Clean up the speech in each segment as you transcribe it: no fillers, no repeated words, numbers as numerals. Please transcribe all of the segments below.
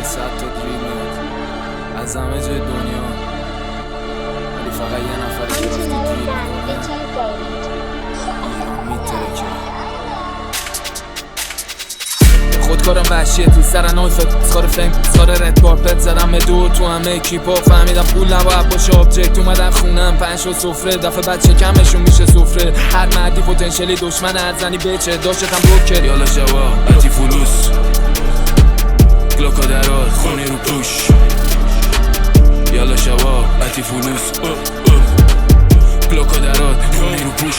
100 تا دریل میاد از همه جای دنیا، ولی فقط یه نفر که وقتی دریل میکنه ایران میترکه. خودکارم وحشیه تو سر نایفت اسخار فیم اسخار رد کارپت زدم به دور تو همه اکیپا. فهمیدم پول نباید باشه آبجکت. اومدن خونم 5 تا سفره دفعه بچه کمشون میشه سفره. هر مردی پتانسیلی دشمن هر زنی بچه داشتم بروکر. یالا شوا اتی فلوس گلاکا درات خونی رو پوش. یالا شوا اتی فلوس گلاکا درات خونی رو پوش.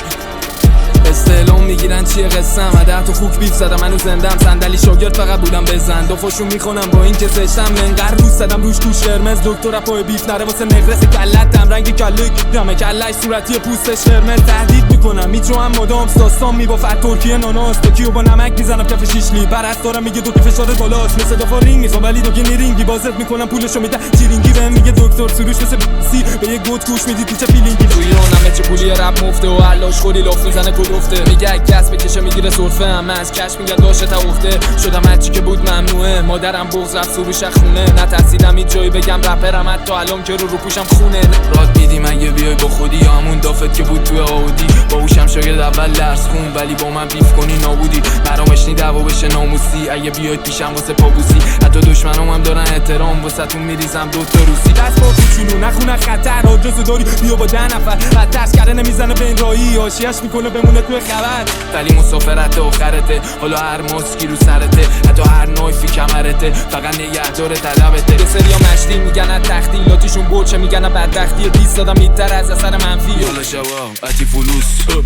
استعلام میگیرن چیه قسم 10 تا خوک بیف زدم منو زندم. صندلی شاگرد فقط بودم بزن دفاشون میخونم با این که زشتم. منقر روز زدم روش توش قرمز دکتر پای بیف نره واسه نقرس کلتم. رنگ کلک رمه کلش صورتی پوستش قرمز. تهدید میکنم میتونم مدام داستان میبافت ترکیه ناناس تکیو با نمک میزنم کف شیشلی. پرستارم میگه دو که فشار بالاست مثل دفاع رینگ میخوام ولی دوگی رینگی بازت میکنم پولشو میدم چیرینگی. بهم میگه دکتر سروش مثل سی به یه گوت گوش میدی تو چه فیلینگی. تو ایران همه چه پولی رپ مفته و علاش خوری لاف میزنه گفته. میگه اگه کس بکشه میگیره سرفه. همه از کش میگن داشه تا افته. شدم هرچی که بود ممنوعه. مادرم بغض رفت سروش خونه. نترسیدم هیچ جایی بگم رپرم حتی الان که رو پوشم خونه. راد میدی مگه بیای با خودی یا همون دافت که بود توی آودی. باهوشم شاگرد اول درس خون ولی با من بیف کنی نابودی. برامش نی دعوا بشه ناموسی اگه بیاید پیشم واسه پابوسی. حتی دشمنام هم دارن احترام واسهتون میریزم دو تا روسی. دست با کوچولو نخونه خطر آجز داری بیا با 10 نفر. بعد ترس کرده نمیزنه به این راهی حاشیه‌اش میکنه بمونه توی خبر. ولی مسافرت آخرته حالا هر ماسکی رو سرته حتی هر نایفی کمرته فقط نگهدار طلبته. یه سریا مشتی میگن از تختی لاتیشون برچه میگن از بدبختی. 20 دادم میتر از اثر منفی. یالا شوا اتی فلوس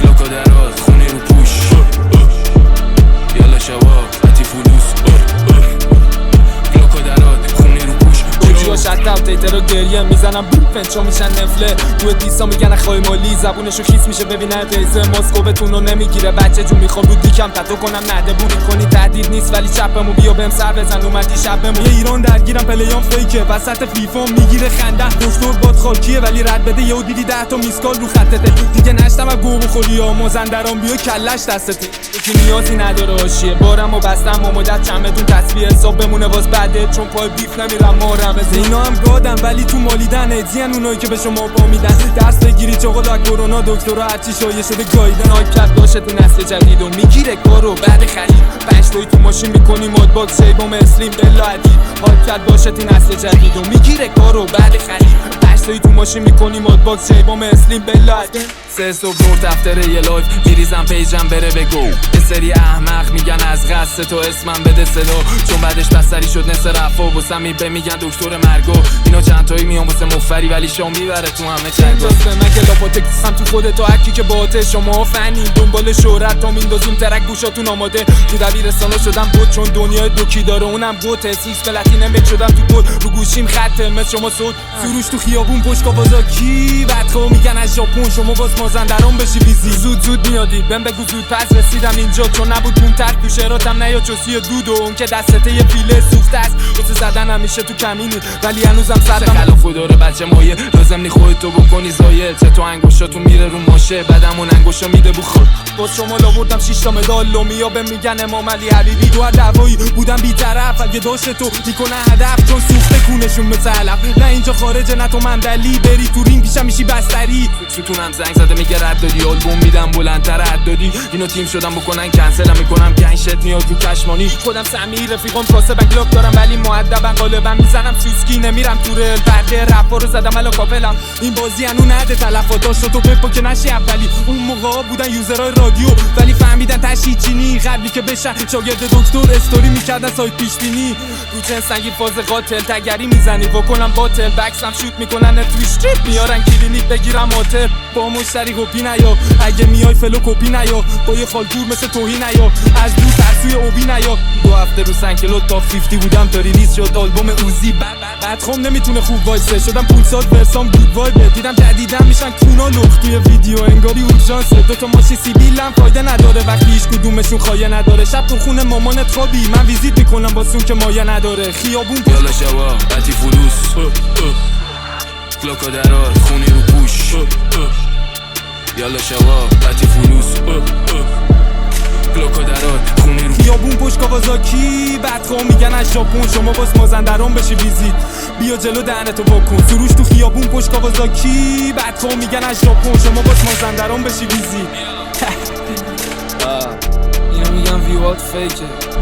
گلاکا درات خونی رو پوش. یالا شوا اتی فلوس گلاکا درات خونی رو پوش. یا شت اوت تیتر رو گریه میزنم پنچا میشن نفله. تو دیسا میگن خواهی مالی زبونشو خیس میشه ببینه تیزه. ماسکوبتون رو نمیگیره بچه جون میخوام رو دیکم تتو کنم نده بونی کنی تهدید نیست ولی چپمو بیا بهم سر بزن اومدی شبمو. یه ایران درگیرم پلیام فیکه وسط فیفا میگیره خنده. دکتر باد خاکیه ولی رد بده یهو دیدی 10 تا میسکال رو خطته. دیگه نشتم از گو بخوری یا مازندران بیا کلش دستته. یکی نیازی نداره حاشیه بارمو بستم مدت چمدون تسبیح حساب بمونه واس بعده چون پای بیف نمیرم مارم. اینا هم گادن ولی تو مالیدن ادزین اونایی که به شما پا میدن. درس بگیری چغلا کرونا دکترا هرچی شایع شده گایدن. آکد باشه تو نسل جدید و میگیره کارو بعد خرید. 5 تایی تو ماشین میکنی ماد باکس شیبام اسلیم بلا عدید. آکد باشه تو نسل جدید و میگیره کارو بعد خرید. 5 تایی تو ماشین میکنی ماد باکس شیبام اسلیم بلا عدید. 3 صبح نور دفتر یه لایف میریزم پیجم بره بگو. یه سری احمق میگن از قصد تو اسمم بده صدا چون بعدش بستری شد نصف رفا واسم میگن دکتر مرگو. اینا چند تایی میان واسه مفری ولی شام میبره تو همه چنگا. مگه لاپاتکس هم تو خودت تو هرکی که باته. شما فنین دنبال شهرت تا میندازون ترک گوشاتون آماده. تو دبیرستانا شدم بود چون دنیای دوکی داره اونم گوته. سیکس پلاتینم مک شدم تو گل رو گوشیم خطه مثل شما صوت سروش تو خیابون پشت کاوازاکی. بدخو میگن از ژاپن شما باز مازندران بشی ویزی. زود میادی بهم بگو زود پس رسیدم اینجا چون نبود اون ترک تو شعراتم نیا چوسی دود و اون که دستته یه پیله سوخته است واسه زدن همیشه تو کمینی ولی هنوزم سرم خلافو داره بچه مایه. لازم نی خودتو بکنی زایل چه تو انگشتاتون میره رو ماشه بعدمون انگشتو میده بو خود. باز شما آوردم 6 تا مدال لومیا بهم میگن امام علی حبیبی. تو دعوایی بودم بی‌طرف اگه داشت تو میکنه هدف چون سوخته کونشون مثل علف. نه اینجا خارجه نه تو مندلی بری تو رینگ پیشم میشی بستری. ستونم زنگ زده میگه رد دادی آلبوم میدم بلندتر رد دادی. اینو تیم شدم بکنن کنسلم میکنم گنشت میاد رو کشمانی. خودم سمیر رفیقام کاسه بکلاک دارم ولی مؤدبن غالبا میزنم سوسکی نمیرم تو رل. پرده رپا رو زدم الان کاپلم. این بازی هنو نده تلفاتاشو تو بپا که نشی اولی. اون موقعا بودن یوزرای رادیو ولی فهمیدن تشی چینی. قبلی که بشن شاگرد دکتر استوری میکردن سایت پیش بینی. رو چن سنگی فاز قاتل تگری میزنی واکنم باطل بکسم شوت میکنن تو استریت میارن کلینیک بگیرم هتل. با مشتری کپی نیا اگه میای فلو کپی نیا. با یه خالکور مثل توهین نیا از دور ترسوی اوبی نیا. 2 هفته رو سنکلو تا 50 بودم تا ریلیز شد آلبوم اوزی. بعد خم نمیتونه خوب وایسه شدم پولسات ورسام گود وایب. دیدم جدیدم میشن کونا لخت توی ویدیو انگاری اورژانس. 2 تا ماشین سیبیلم فایده نداره وقتی هیچ کدومشون خایه نداره. شب تو خونه مامانت خوابی من ویزیت میکنم واسون که مایه نداره. خیابون یالا شوا اتی فلوس گلاکا درات خونی رو پوش. یالا شوا اتی فلوس گلوکودرات خونی رو خیابون پشت کاوازاکی بدخواه میگن از ژاپن شما باز مازندران بشی ویزیت بیا جلو دهنتو بکن سروش تو خیابون پشت کاوازاکی بدخواه میگن از ژاپن شما باز مازندران بشی ویزیت اینو میگن ویوات فیکه